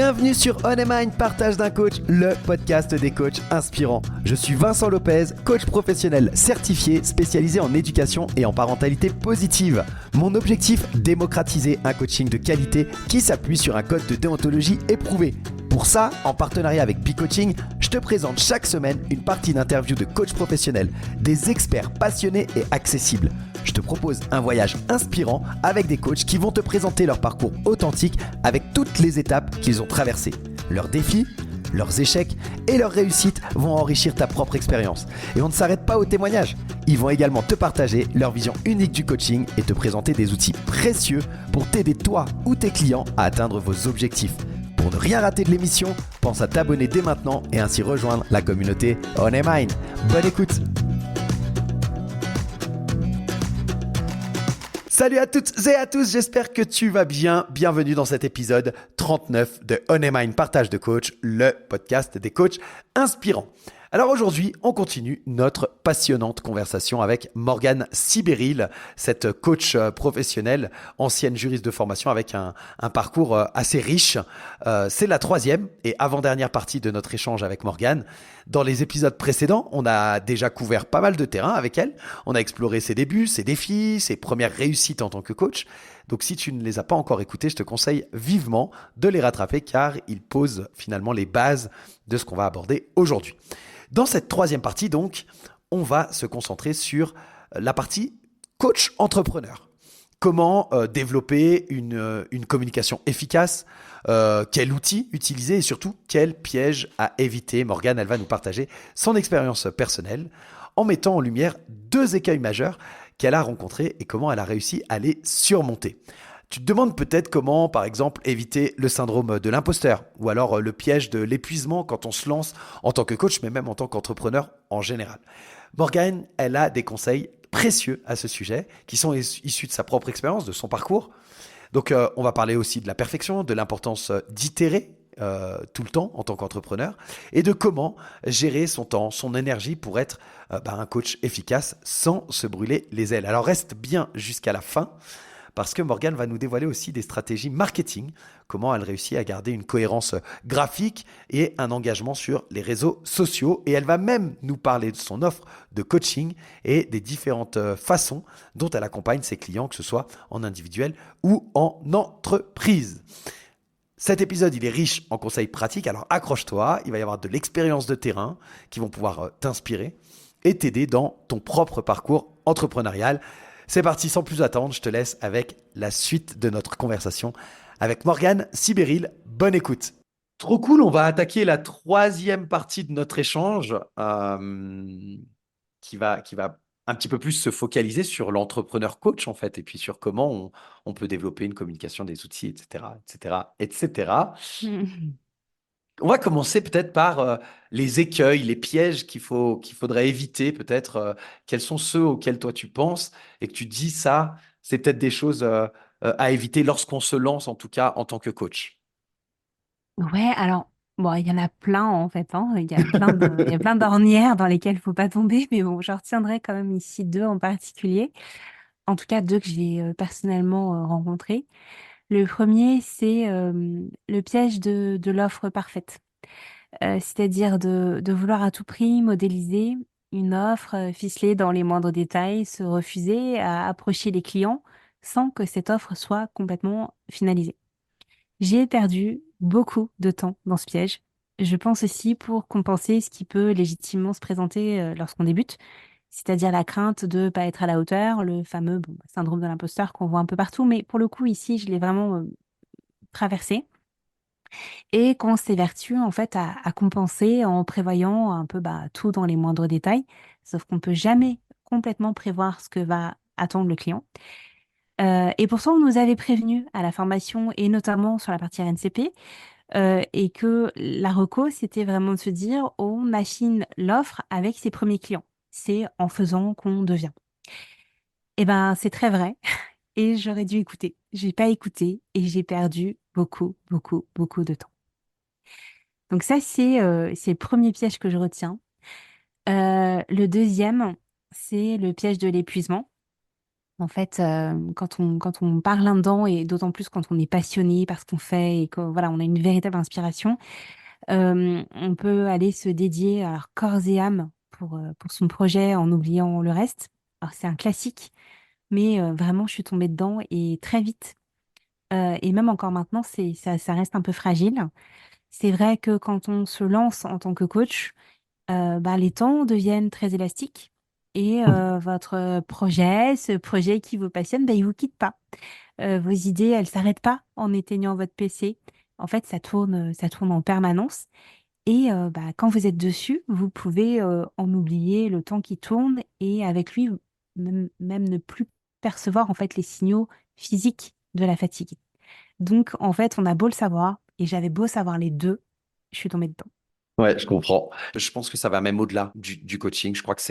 Bienvenue sur On Mind, partage d'un coach, le podcast des coachs inspirants. Je suis Vincent Lopez, coach professionnel certifié, spécialisé en éducation et en parentalité positive. Mon objectif, démocratiser un coaching de qualité qui s'appuie sur un code de déontologie éprouvé. Pour ça, en partenariat avec P-Coaching, je te présente chaque semaine une partie d'interviews de coachs professionnels, des experts passionnés et accessibles. Je te propose un voyage inspirant avec des coachs qui vont te présenter leur parcours authentique avec toutes les étapes qu'ils ont traversées. Leurs défis, leurs échecs et leurs réussites vont enrichir ta propre expérience. Et on ne s'arrête pas aux témoignages. Ils vont également te partager leur vision unique du coaching et te présenter des outils précieux pour t'aider toi ou tes clients à atteindre vos objectifs. Pour ne rien rater de l'émission, pense à t'abonner dès maintenant et ainsi rejoindre la communauté On Mind. Bonne écoute! Salut à toutes et à tous, j'espère que tu vas bien. Bienvenue dans cet épisode 39 de On Mind Partage de Coach, le podcast des coachs inspirants. Alors aujourd'hui, on continue notre passionnante conversation avec Morgane Sibéril, cette coach professionnelle, ancienne juriste de formation avec un parcours assez riche. C'est la troisième et avant-dernière partie de notre échange avec Morgane. Dans les épisodes précédents, on a déjà couvert pas mal de terrain avec elle. On a exploré ses débuts, ses défis, ses premières réussites en tant que coach. Donc si tu ne les as pas encore écoutés, je te conseille vivement de les rattraper car ils posent finalement les bases de ce qu'on va aborder aujourd'hui. Dans cette troisième partie, donc, on va se concentrer sur la partie coach entrepreneur. Comment développer une communication efficace, quel outil utiliser et surtout quel piège à éviter. Morgane, elle va nous partager son expérience personnelle en mettant en lumière deux écueils majeurs qu'elle a rencontrés et comment elle a réussi à les surmonter. Tu te demandes peut-être comment, par exemple, éviter le syndrome de l'imposteur ou alors le piège de l'épuisement quand on se lance en tant que coach, mais même en tant qu'entrepreneur en général. Morgane, elle a des conseils précieux à ce sujet qui sont issus de sa propre expérience, de son parcours. Donc, on va parler aussi de la perfection, de l'importance d'itérer tout le temps en tant qu'entrepreneur et de comment gérer son temps, son énergie pour être un coach efficace sans se brûler les ailes. Alors, reste bien jusqu'à la fin. Parce que Morgane va nous dévoiler aussi des stratégies marketing, comment elle réussit à garder une cohérence graphique et un engagement sur les réseaux sociaux. Et elle va même nous parler de son offre de coaching et des différentes façons dont elle accompagne ses clients, que ce soit en individuel ou en entreprise. Cet épisode, il est riche en conseils pratiques, alors accroche-toi, il va y avoir de l'expérience de terrain qui vont pouvoir t'inspirer et t'aider dans ton propre parcours entrepreneurial. C'est parti, sans plus attendre, je te laisse avec la suite de notre conversation avec Morgane Sibéril. Bonne écoute. Trop cool, on va attaquer la troisième partie de notre échange qui va un petit peu plus se focaliser sur l'entrepreneur coach en fait et puis sur comment on peut développer une communication, des outils, etc., etc., etc. On va commencer peut-être par les écueils, les pièges qu'il faudrait éviter peut-être. Quels sont ceux auxquels toi tu penses et que tu dis ça, c'est peut-être des choses à éviter lorsqu'on se lance en tout cas en tant que coach. Ouais, alors, bon, il y en a plein en fait, hein. Il y a plein d'ornières dans lesquelles il faut pas tomber, mais bon, je retiendrai quand même ici deux en particulier. En tout cas, deux que j'ai personnellement rencontrés. Le premier, c'est le piège de l'offre parfaite. C'est-à-dire de vouloir à tout prix modéliser une offre ficelée dans les moindres détails, se refuser à approcher les clients sans que cette offre soit complètement finalisée. J'ai perdu beaucoup de temps dans ce piège. Je pense aussi pour compenser ce qui peut légitimement se présenter lorsqu'on débute, c'est-à-dire la crainte de ne pas être à la hauteur, le fameux syndrome de l'imposteur qu'on voit un peu partout, mais pour le coup ici, je l'ai vraiment traversé et qu'on s'évertue en fait à compenser en prévoyant un peu tout dans les moindres détails, sauf qu'on peut jamais complètement prévoir ce que va attendre le client. Et pourtant, on nous avait prévenu à la formation et notamment sur la partie RNCP et que la reco, c'était vraiment de se dire on affine l'offre avec ses premiers clients. C'est en faisant qu'on devient. Eh ben, c'est très vrai et j'aurais dû écouter. J'ai pas écouté et j'ai perdu beaucoup, beaucoup, beaucoup de temps. Donc ça, c'est le premier piège que je retiens. Le deuxième, c'est le piège de l'épuisement. En fait, quand on part là-dedans, et d'autant plus quand on est passionné par ce qu'on fait et que voilà, on a une véritable inspiration, on peut aller se dédier alors, corps et âme pour son projet en oubliant le reste. Alors c'est un classique, mais vraiment, je suis tombée dedans et très vite. Et même encore maintenant, ça reste un peu fragile. C'est vrai que quand on se lance en tant que coach, bah, les temps deviennent très élastiques et votre projet, ce projet qui vous passionne, bah, il vous quitte pas. Vos idées, elles s'arrêtent pas en éteignant votre PC. En fait, ça tourne en permanence. Et bah, quand vous êtes dessus, vous pouvez en oublier le temps qui tourne et avec lui, même ne plus percevoir en fait les signaux physiques de la fatigue. Donc, en fait, on a beau le savoir, et j'avais beau savoir les deux, je suis tombée dedans, Ouais, je comprends. Je pense que ça va même au-delà du coaching. Je crois que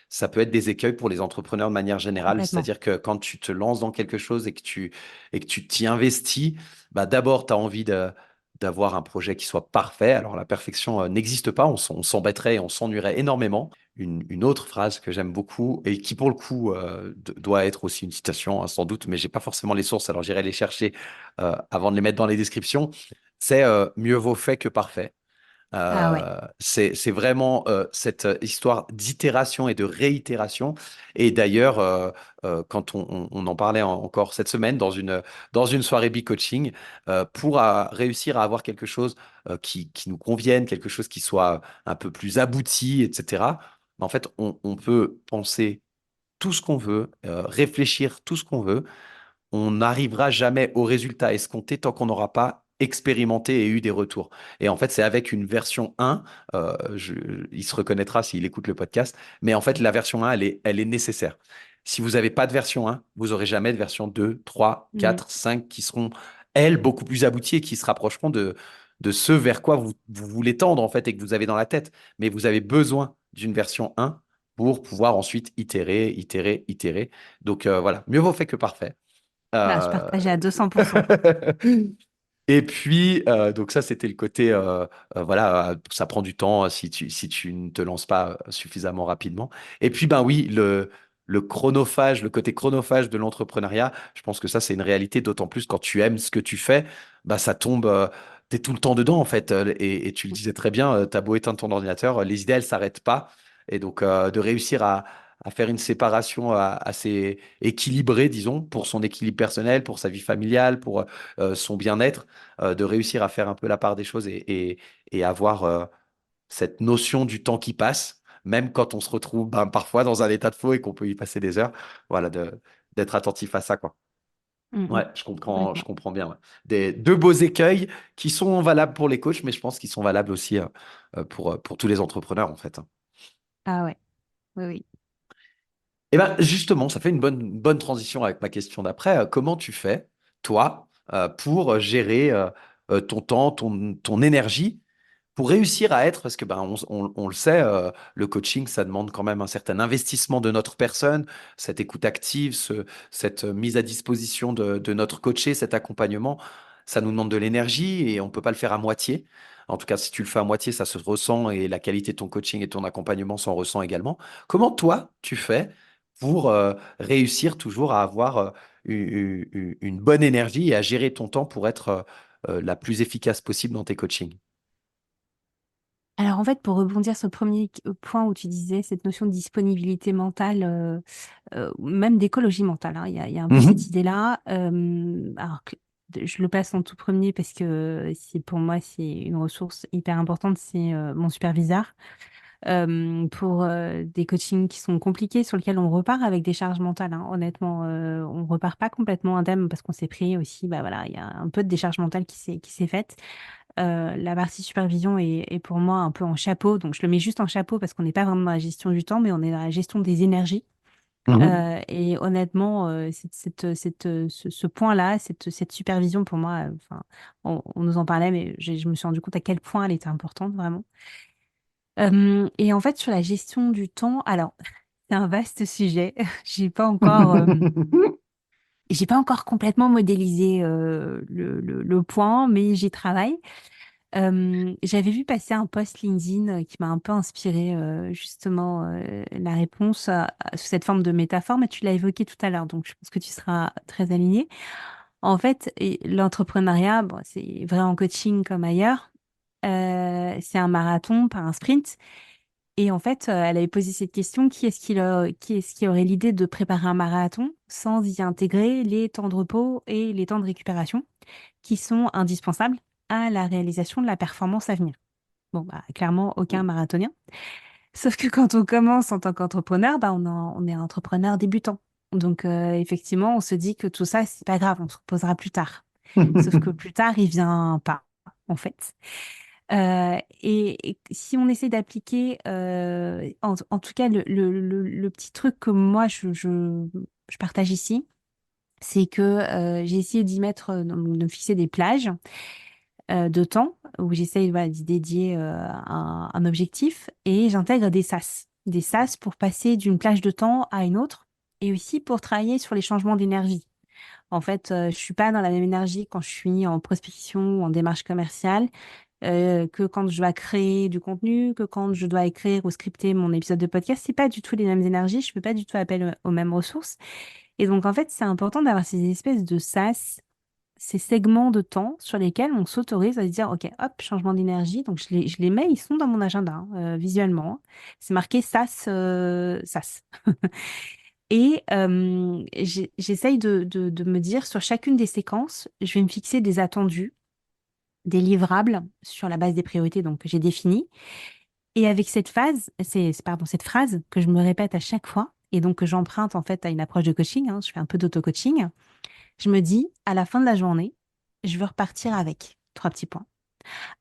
ça peut être des écueils pour les entrepreneurs de manière générale. complètement. C'est-à-dire que quand tu te lances dans quelque chose et que tu t'y investis, bah d'abord, tu as envie d'avoir un projet qui soit parfait. Alors, la perfection n'existe pas. On s'embêterait et on s'ennuierait énormément. Une autre phrase que j'aime beaucoup et qui, pour le coup, doit être aussi une citation, hein, sans doute, mais j'ai pas forcément les sources. Alors, j'irai les chercher avant de les mettre dans les descriptions. C'est mieux vaut fait que parfait. Ah ouais. C'est vraiment cette histoire d'itération et de réitération. Et d'ailleurs, quand on en parlait encore cette semaine dans une soirée coaching pour réussir à avoir quelque chose qui nous convienne, quelque chose qui soit un peu plus abouti, etc. En fait, on peut penser tout ce qu'on veut, réfléchir tout ce qu'on veut, on n'arrivera jamais au résultat escompté tant qu'on n'aura pas expérimenté et eu des retours. Et en fait, c'est avec une version 1, il se reconnaîtra s'il écoute le podcast, mais en fait, la version 1, elle est nécessaire. Si vous n'avez pas de version 1, vous n'aurez jamais de version 2, 3, Mm. 4, 5 qui seront, elles, beaucoup plus abouties et qui se rapprocheront de ce vers quoi vous voulez tendre, en fait, et que vous avez dans la tête. Mais vous avez besoin d'une version 1 pour pouvoir ensuite itérer, itérer, itérer. Donc voilà, mieux vaut fait que parfait. Ah, je Euh, partageais à 200%. Mm. Et puis, donc ça, c'était le côté, voilà, ça prend du temps si tu ne te lances pas suffisamment rapidement. Et puis, ben oui, le chronophage, le côté chronophage de l'entrepreneuriat, je pense que ça, c'est une réalité, d'autant plus quand tu aimes ce que tu fais, bah, ça tombe, tu es tout le temps dedans, en fait. Et tu le disais très bien, tu as beau éteindre ton ordinateur, les idées, elles s'arrêtent pas. Et donc, de réussir à faire une séparation assez équilibrée, disons, pour son équilibre personnel, pour sa vie familiale, pour son bien-être, de réussir à faire un peu la part des choses et avoir cette notion du temps qui passe, même quand on se retrouve ben, parfois dans un état de flow et qu'on peut y passer des heures, voilà, d'être attentif à ça, quoi. Mm, mm. Ouais, je Complètement. comprends bien. Ouais. Deux beaux écueils qui sont valables pour les coachs, mais je pense qu'ils sont valables aussi pour tous les entrepreneurs, en fait. Ah ouais. Oui, oui. Et ben justement, ça fait une bonne transition avec ma question d'après. Comment tu fais, toi, pour gérer ton temps, ton énergie, pour réussir à être, parce que ben on le sait, le coaching, ça demande quand même un certain investissement de notre personne, cette écoute active, cette mise à disposition de notre coaché, cet accompagnement, ça nous demande de l'énergie et on peut pas le faire à moitié. En tout cas, si tu le fais à moitié, ça se ressent et la qualité de ton coaching et ton accompagnement s'en ressent également. Comment toi, tu fais pour réussir toujours à avoir une bonne énergie et à gérer ton temps pour être la plus efficace possible dans tes coachings? Alors en fait, pour rebondir sur le premier point où tu disais cette notion de disponibilité mentale, même d'écologie mentale, hein, il y a un peu cette Mhm. idée-là. Je le place en tout premier parce que pour moi, c'est une ressource hyper importante, c'est mon superviseur. Pour des coachings qui sont compliqués, sur lesquels on repart avec des charges mentales, hein. Honnêtement, on repart pas complètement indemne parce qu'on s'est pris aussi, bah voilà, il y a un peu de décharge mentale qui s'est faite. La partie supervision est pour moi un peu en chapeau, donc je le mets juste en chapeau parce qu'on n'est pas vraiment dans la gestion du temps, mais on est dans la gestion des énergies. Mhm. Et honnêtement, ce point-là, cette supervision pour moi, enfin, on nous en parlait, mais je me suis rendu compte à quel point elle était importante vraiment. Et en fait, sur la gestion du temps, alors, c'est un vaste sujet. J'ai pas encore complètement modélisé le point, mais j'y travaille. J'avais vu passer un post LinkedIn qui m'a un peu inspiré justement la réponse sous cette forme de métaphore, mais tu l'as évoqué tout à l'heure, donc je pense que tu seras très aligné. En fait, l'entrepreneuriat, bon, c'est vrai en coaching comme ailleurs, c'est un marathon, pas un sprint. Et en fait, elle avait posé cette question, qui est-ce qui aurait l'idée de préparer un marathon sans y intégrer les temps de repos et les temps de récupération qui sont indispensables à la réalisation de la performance à venir. Bon, bah, clairement, aucun marathonien. Sauf que quand on commence en tant qu'entrepreneur, bah, on est un entrepreneur débutant. Donc, effectivement, on se dit que tout ça, c'est pas grave, on se reposera plus tard. Sauf que plus tard, il vient pas, en fait. Et si on essaie d'appliquer, en tout cas, le petit truc que moi, je partage ici, c'est que j'ai essayé d'y mettre, de fixer des plages de temps où j'essaye voilà, d'y dédier un objectif et j'intègre des SAS. Des SAS pour passer d'une plage de temps à une autre et aussi pour travailler sur les changements d'énergie. En fait, je suis pas dans la même énergie quand je suis en prospection ou en démarche commerciale que quand je dois créer du contenu, que quand je dois écrire ou scripter mon épisode de podcast. C'est pas du tout les mêmes énergies. Je fais pas du tout appel aux mêmes ressources. Et donc, en fait, c'est important d'avoir ces espèces de SAS, ces segments de temps sur lesquels on s'autorise à se dire, OK, hop, changement d'énergie. Donc, je les mets, ils sont dans mon agenda, hein, visuellement, hein. C'est marqué SAS, SAS. Et j'essaye de me dire, sur chacune des séquences, je vais me fixer des attendus, des livrables sur la base des priorités donc, que j'ai définies. Et avec cette phase, pardon, cette phrase que je me répète à chaque fois, et donc que j'emprunte en fait à une approche de coaching, hein, je fais un peu d'auto-coaching, je me dis, à la fin de la journée, je veux repartir avec trois petits points.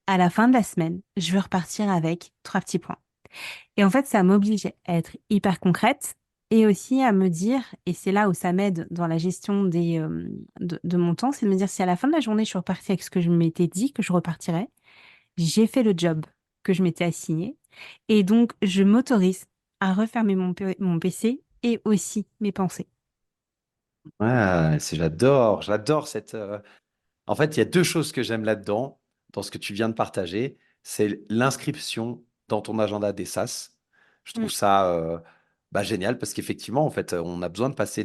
À la fin de la semaine, je veux repartir avec trois petits points. Et en fait, ça m'oblige à être hyper concrète et aussi à me dire, et c'est là où ça m'aide dans la gestion de mon temps, c'est de me dire si à la fin de la journée, je suis repartie avec ce que je m'étais dit que je repartirais, j'ai fait le job que je m'étais assigné. Et donc, je m'autorise à refermer mon PC et aussi mes pensées. Ouais, j'adore cette. En fait, il y a deux choses que j'aime là-dedans, dans ce que tu viens de partager. C'est l'inscription dans ton agenda des SAS. Je trouve Mm. ça génial parce qu'effectivement, en fait, on a besoin de passer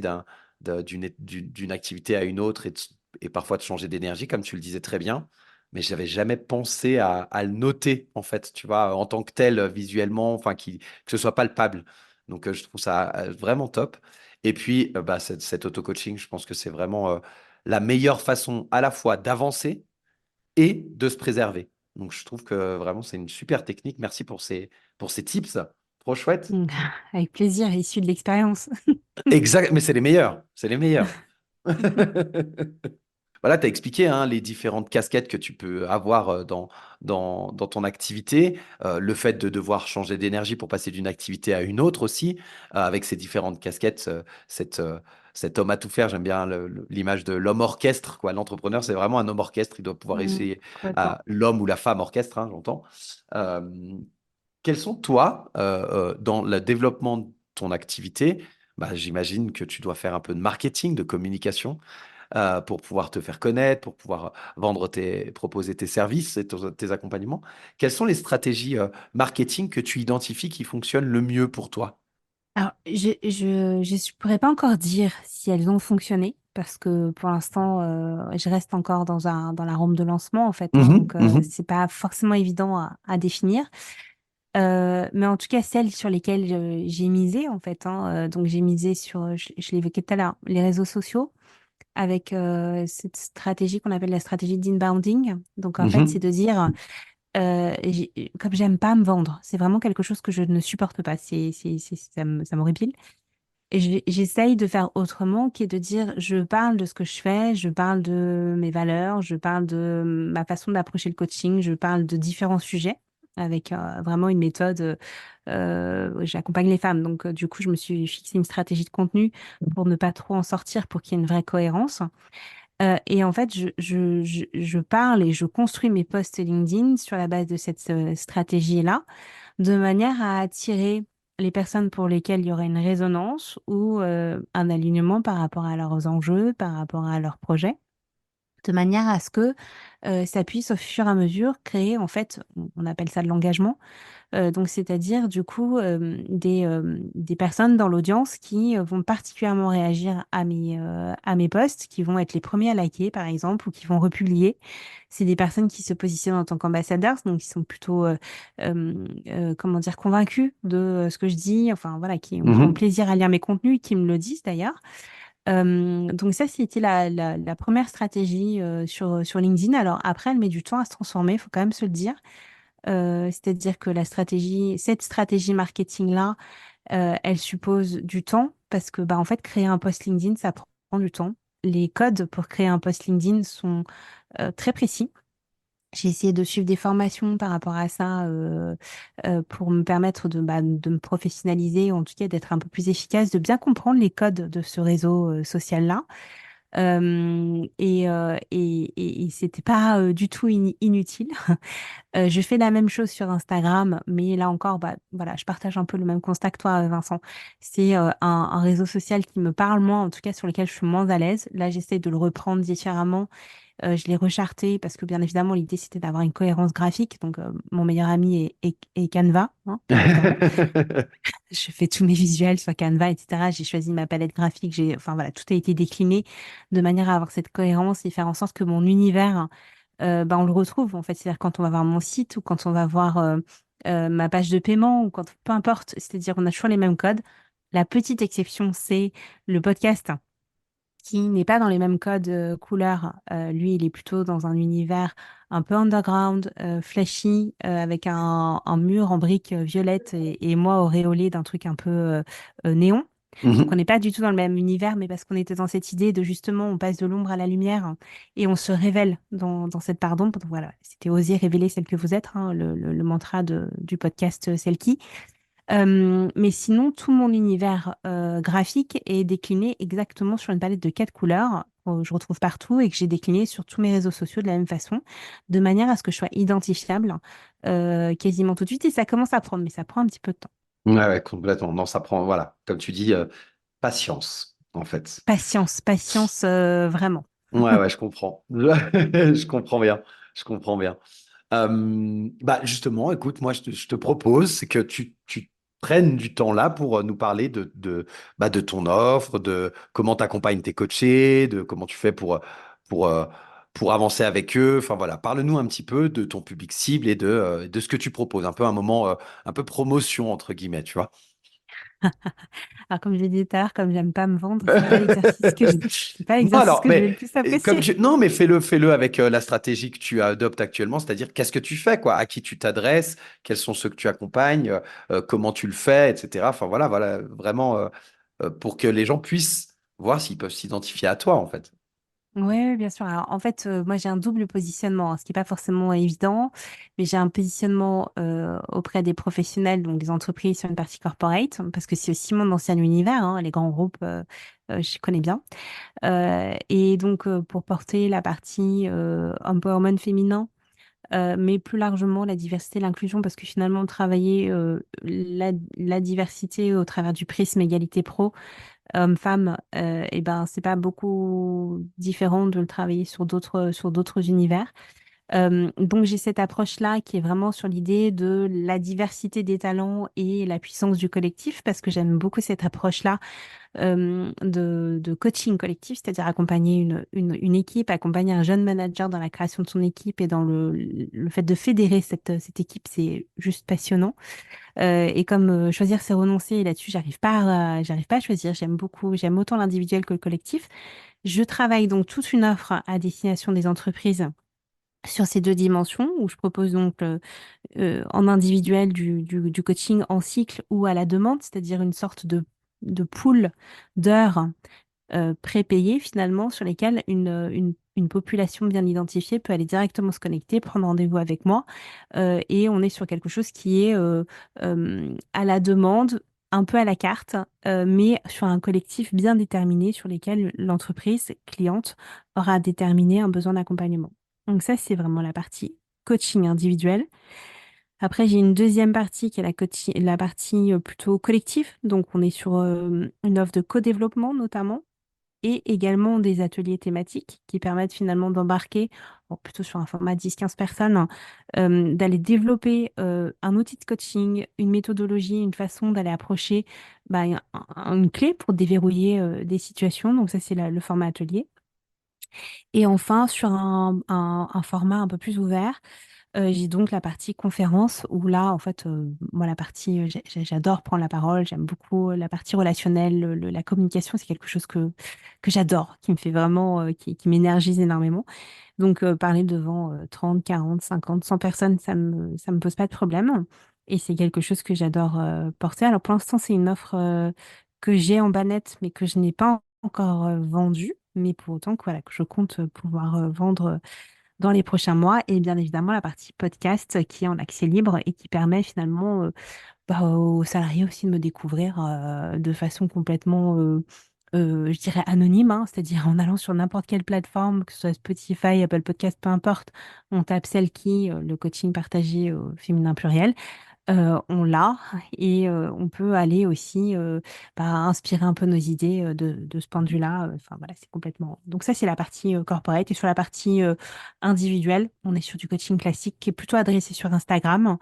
d'une activité à une autre et parfois de changer d'énergie, comme tu le disais très bien. Mais j'avais jamais pensé à le noter, en fait, tu vois, en tant que tel, visuellement, enfin, que ce soit palpable. Donc, je trouve ça vraiment top. Et puis, cet auto-coaching, je pense que c'est vraiment la meilleure façon à la fois d'avancer et de se préserver. Donc, je trouve que vraiment, c'est une super technique. Merci pour ces tips. Trop chouette. Mm. Avec plaisir, issu de l'expérience. Exact, mais c'est les meilleurs. C'est les meilleurs. Voilà, tu as expliqué hein, les différentes casquettes que tu peux avoir dans ton activité, le fait de devoir changer d'énergie pour passer d'une activité à une autre aussi, avec ces différentes casquettes, cet homme à tout faire, j'aime bien l'image de l'homme orchestre, quoi. L'entrepreneur, c'est vraiment un homme orchestre, il doit pouvoir Mm, essayer complètement. l'homme ou la femme orchestre, hein, j'entends. Euh, Quels sont, toi, dans le développement de ton activité, j'imagine que tu dois faire un peu de marketing, de communication pour pouvoir te faire connaître, pour pouvoir proposer tes services et tes accompagnements. Quelles sont les stratégies marketing que tu identifies qui fonctionnent le mieux pour toi? Alors, je pourrais pas encore dire si elles ont fonctionné parce que pour l'instant, je reste encore dans l'arôme de lancement en fait, hein, Mhm, donc mhm, c'est pas forcément évident à définir. Mais en tout cas, celles sur lesquelles j'ai misé en fait, hein, donc j'ai misé sur, je l'évoquais tout à l'heure, les réseaux sociaux avec cette stratégie qu'on appelle la stratégie d'inbounding. Donc en fait, c'est mhm. de dire comme j'aime pas me vendre, c'est vraiment quelque chose que je ne supporte pas. Ça m'horripile. Et j'essaye de faire autrement, qui est de dire, je parle de ce que je fais, je parle de mes valeurs, je parle de ma façon d'approcher le coaching, je parle de différents sujets avec vraiment une méthode. J'accompagne les femmes, donc du coup, je me suis fixé une stratégie de contenu pour ne pas trop en sortir, pour qu'il y ait une vraie cohérence. Et en fait, je parle et je construis mes posts LinkedIn sur la base de cette stratégie-là, de manière à attirer les personnes pour lesquelles il y aurait une résonance ou un alignement par rapport à leurs enjeux, par rapport à leurs projets. de manière à ce que ça puisse au fur et à mesure créer, en fait, on appelle ça de l'engagement, donc c'est-à-dire du coup des personnes dans l'audience qui vont particulièrement réagir à mes posts, qui vont être les premiers à liker par exemple, ou qui vont republier. C'est des personnes qui se positionnent en tant qu'ambassadeurs, donc qui sont plutôt, comment dire, convaincus de ce que je dis, enfin voilà, qui ont Mhm. plaisir à lire mes contenus, qui me le disent d'ailleurs. Donc ça, c'était la première stratégie sur LinkedIn. Alors après, elle met du temps à se transformer, il faut quand même se le dire. C'est-à-dire que cette stratégie marketing-là, elle suppose du temps parce que, bah, en fait, créer un post LinkedIn, ça prend du temps. Les codes pour créer un post LinkedIn sont très précis. J'ai essayé de suivre des formations par rapport à ça pour me permettre de me professionnaliser, ou en tout cas d'être un peu plus efficace, de bien comprendre les codes de ce réseau social-là. Et c'était pas du tout inutile. Je fais la même chose sur Instagram, mais là encore, bah, voilà, je partage un peu le même constat que toi, Vincent. C'est un réseau social qui me parle moins, en tout cas sur lequel je suis moins à l'aise. Là, j'essaie de le reprendre différemment. Je l'ai recharté parce que bien évidemment, l'idée, c'était d'avoir une cohérence graphique. Donc, mon meilleur ami est Canva, hein, bien évidemment. Je fais tous mes visuels sur Canva, etc. J'ai choisi ma palette graphique. Enfin voilà, tout a été décliné de manière à avoir cette cohérence et faire en sorte que mon univers, bah, on le retrouve en fait. C'est-à-dire quand on va voir mon site ou quand on va voir ma page de paiement ou quand peu importe. C'est-à-dire on a toujours les mêmes codes. La petite exception, c'est le podcast qui n'est pas dans les mêmes codes couleurs. Lui, il est plutôt dans un univers un peu underground, flashy, avec un mur en briques violettes et moi auréolée d'un truc un peu néon. Donc on Mhm. n'est pas du tout dans le même univers, mais parce qu'on était dans cette idée de justement on passe de l'ombre à la lumière et on se révèle dans cette part d'ombre. Donc voilà, c'était oser révéler celle que vous êtes, hein, le mantra du podcast Celle qui. Mais sinon, tout mon univers graphique est décliné exactement sur une palette de 4 couleurs que je retrouve partout et que j'ai décliné sur tous mes réseaux sociaux de la même façon, de manière à ce que je sois identifiable quasiment tout de suite. Et ça commence à prendre, mais ça prend un petit peu de temps. Ouais, ouais, complètement. Non, ça prend, voilà, comme tu dis, patience, en fait. Patience, patience, vraiment. Ouais, ouais, je comprends. Je comprends bien. Je comprends bien. Bah justement, écoute, moi, je te propose, c'est que tu prennes du temps là pour nous parler de ton offre, de comment tu accompagnes tes coachés, de comment tu fais pour, euh, pour avancer avec eux. Enfin voilà, parle-nous un petit peu de ton public cible et de ce que tu proposes. Un peu un moment, un peu promotion, entre guillemets, tu vois. Alors, comme je l'ai dit tout à l'heure, comme j'aime pas me vendre, c'est pas l'exercice que c'est pas Non, l'exercice alors, que je vais mais le plus apprécier. non, mais fais-le avec la stratégie que tu adoptes actuellement, c'est-à-dire qu'est-ce que tu fais, quoi, à qui tu t'adresses, quels sont ceux que tu accompagnes, comment tu le fais, etc. Enfin voilà, voilà, vraiment pour que les gens puissent voir s'ils peuvent s'identifier à toi, en fait. Oui, bien sûr. Alors, en fait, moi, j'ai un double positionnement, hein, ce qui n'est pas forcément évident, mais j'ai un positionnement auprès des professionnels, donc des entreprises sur une partie corporate, parce que c'est aussi mon ancien univers, hein, les grands groupes, je connais bien. Et donc, pour porter la partie empowerment féminin, mais plus largement la diversité, l'inclusion, parce que finalement, travailler la diversité au travers du prisme égalité pro, homme-femme, et ben c'est pas beaucoup différent de le travailler sur d'autres univers. Donc j'ai cette approche-là qui est vraiment sur l'idée de la diversité des talents et la puissance du collectif, parce que j'aime beaucoup cette approche-là de coaching collectif, c'est-à-dire accompagner une équipe, accompagner un jeune manager dans la création de son équipe et dans le fait de fédérer cette équipe, c'est juste passionnant. Et comme choisir, c'est renoncer, et là-dessus, j'arrive pas à choisir. J'aime autant l'individuel que le collectif. Je travaille donc toute une offre à destination des entreprises sur ces deux dimensions, où je propose donc en individuel du coaching en cycle ou à la demande, c'est-à-dire une sorte de pool d'heures prépayées finalement sur lesquelles une population bien identifiée peut aller directement se connecter, prendre rendez-vous avec moi. Et on est sur quelque chose qui est à la demande, un peu à la carte, mais sur un collectif bien déterminé sur lesquels l'entreprise cliente aura déterminé un besoin d'accompagnement. Donc ça, c'est vraiment la partie coaching individuel. Après, j'ai une deuxième partie qui est la partie plutôt collective. Donc, on est sur une offre de co-développement notamment et également des ateliers thématiques qui permettent finalement d'embarquer, bon, plutôt sur un format 10-15 personnes, hein, d'aller développer un outil de coaching, une méthodologie, une façon d'aller approcher bah, une clé pour déverrouiller des situations. Donc ça, c'est le format atelier. Et enfin, sur un format un peu plus ouvert, j'ai donc la partie conférence où là, en fait, moi, la partie, j'adore prendre la parole, j'aime beaucoup la partie relationnelle, la communication, c'est quelque chose que j'adore, qui me fait vraiment, qui m'énergise énormément. Donc, parler devant 30, 40, 50, 100 personnes, ça me pose pas de problème. Et c'est quelque chose que j'adore porter. Alors, pour l'instant, c'est une offre que j'ai en bannette, mais que je n'ai pas encore vendue. Mais pour autant que, voilà, que je compte pouvoir vendre dans les prochains mois. Et bien évidemment, la partie podcast qui est en accès libre et qui permet finalement bah, aux salariés aussi de me découvrir de façon complètement, je dirais, anonyme, hein, c'est-à-dire en allant sur n'importe quelle plateforme, que ce soit Spotify, Apple Podcast, peu importe, on tape celle qui, le coaching partagé au féminin pluriel. On l'a et on peut aller aussi bah, inspirer un peu nos idées de ce point de vue-là. Enfin voilà, c'est complètement. Donc ça, c'est la partie corporate. Et sur la partie individuelle, on est sur du coaching classique qui est plutôt adressé sur Instagram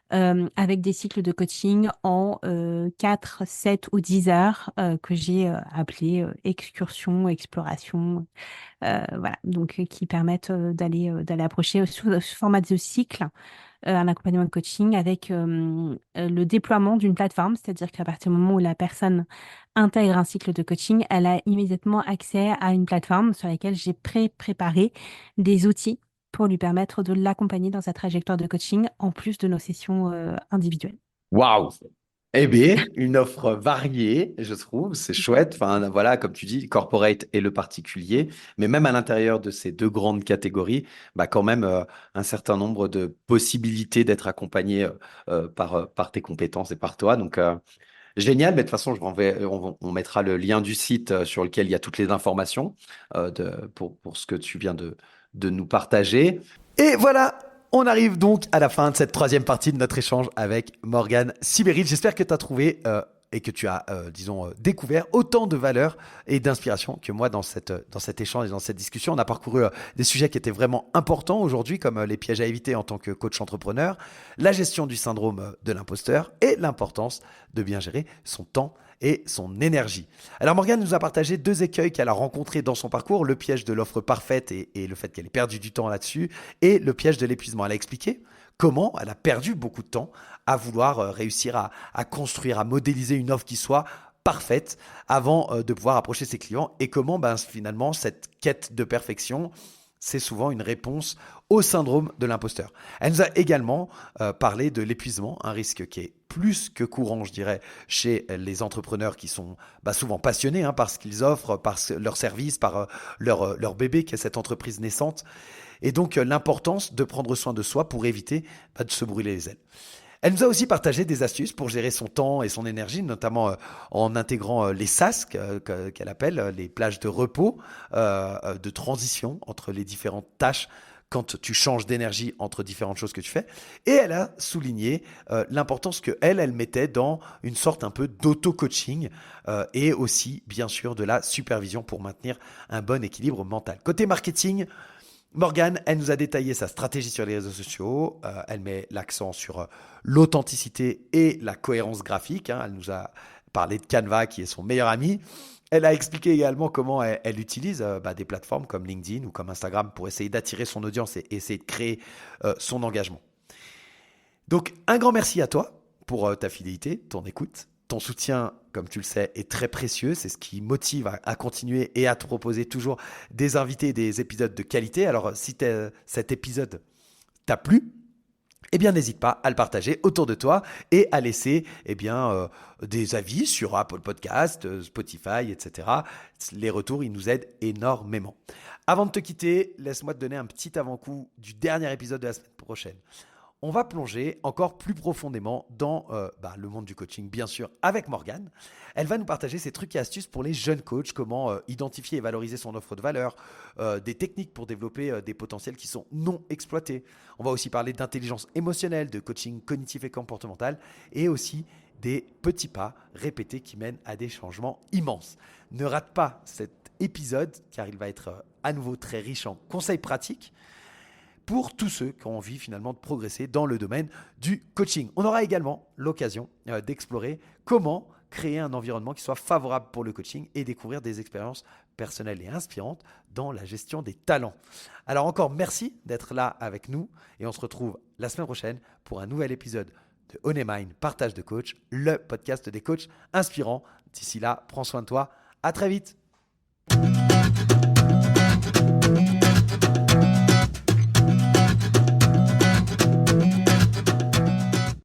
avec des cycles de coaching en 4, 7 ou 10 heures que j'ai appelé excursion, exploration. Voilà, donc qui permettent d'aller approcher sous format de cycle un accompagnement de coaching avec le déploiement d'une plateforme, c'est-à-dire qu'à partir du moment où la personne intègre un cycle de coaching, elle a immédiatement accès à une plateforme sur laquelle j'ai préparé des outils pour lui permettre de l'accompagner dans sa trajectoire de coaching, en plus de nos sessions individuelles. Waouh! Eh bien, une offre variée, je trouve, c'est chouette. Enfin, voilà, comme tu dis, corporate et le particulier, mais même à l'intérieur de ces deux grandes catégories, bah quand même un certain nombre de possibilités d'être accompagné par tes compétences et par toi. Donc, génial. Mais de toute façon, on mettra le lien du site sur lequel il y a toutes les informations pour ce que tu viens de nous partager. Et voilà, on arrive donc à la fin de cette troisième partie de notre échange avec Morgane Sibéril. J'espère que tu as trouvé et que tu as, disons, découvert autant de valeur et d'inspiration que moi dans cet échange et dans cette discussion. On a parcouru des sujets qui étaient vraiment importants aujourd'hui, comme les pièges à éviter en tant que coach entrepreneur, la gestion du syndrome de l'imposteur et l'importance de bien gérer son temps et son énergie. Alors Morgane nous a partagé deux écueils qu'elle a rencontrés dans son parcours, le piège de l'offre parfaite et le fait qu'elle ait perdu du temps là-dessus, et le piège de l'épuisement. Elle a expliqué comment elle a perdu beaucoup de temps à vouloir réussir à construire, à modéliser une offre qui soit parfaite avant de pouvoir approcher ses clients et comment finalement cette quête de perfection, c'est souvent une réponse au syndrome de l'imposteur. Elle nous a également parlé de l'épuisement, un risque qui est plus que courant, je dirais, chez les entrepreneurs qui sont souvent passionnés par ce qu'ils offrent, par leur service, par leur bébé qui est cette entreprise naissante. Et donc l'importance de prendre soin de soi pour éviter de se brûler les ailes. Elle nous a aussi partagé des astuces pour gérer son temps et son énergie, notamment en intégrant les SAS qu'elle appelle, les plages de repos, de transition entre les différentes tâches quand tu changes d'énergie entre différentes choses que tu fais. Et elle a souligné l'importance que elle mettait dans une sorte un peu d'auto-coaching et aussi, bien sûr, de la supervision pour maintenir un bon équilibre mental. Côté marketing, Morgane, elle nous a détaillé sa stratégie sur les réseaux sociaux. Elle met l'accent sur l'authenticité et la cohérence graphique. Elle nous a parlé de Canva, qui est son meilleur ami. Elle a expliqué également comment elle utilise des plateformes comme LinkedIn ou comme Instagram pour essayer d'attirer son audience et essayer de créer son engagement. Donc, un grand merci à toi pour ta fidélité, ton écoute. Ton soutien, comme tu le sais, est très précieux. C'est ce qui motive à continuer et à te proposer toujours des invités et des épisodes de qualité. Alors, si cet épisode t'a plu, eh bien, n'hésite pas à le partager autour de toi et à laisser des avis sur Apple Podcast, Spotify, etc. Les retours, ils nous aident énormément. Avant de te quitter, laisse-moi te donner un petit avant-goût du dernier épisode de la semaine prochaine. On va plonger encore plus profondément dans le monde du coaching, bien sûr, avec Morgane. Elle va nous partager ses trucs et astuces pour les jeunes coachs, comment identifier et valoriser son offre de valeur, des techniques pour développer des potentiels qui sont non exploités. On va aussi parler d'intelligence émotionnelle, de coaching cognitif et comportemental, et aussi des petits pas répétés qui mènent à des changements immenses. Ne rate pas cet épisode, car il va être à nouveau très riche en conseils pratiques pour tous ceux qui ont envie finalement de progresser dans le domaine du coaching. On aura également l'occasion d'explorer comment créer un environnement qui soit favorable pour le coaching et découvrir des expériences personnelles et inspirantes dans la gestion des talents. Alors encore merci d'être là avec nous et on se retrouve la semaine prochaine pour un nouvel épisode de On Est Mind, partage de coach, le podcast des coachs inspirants. D'ici là, prends soin de toi. À très vite.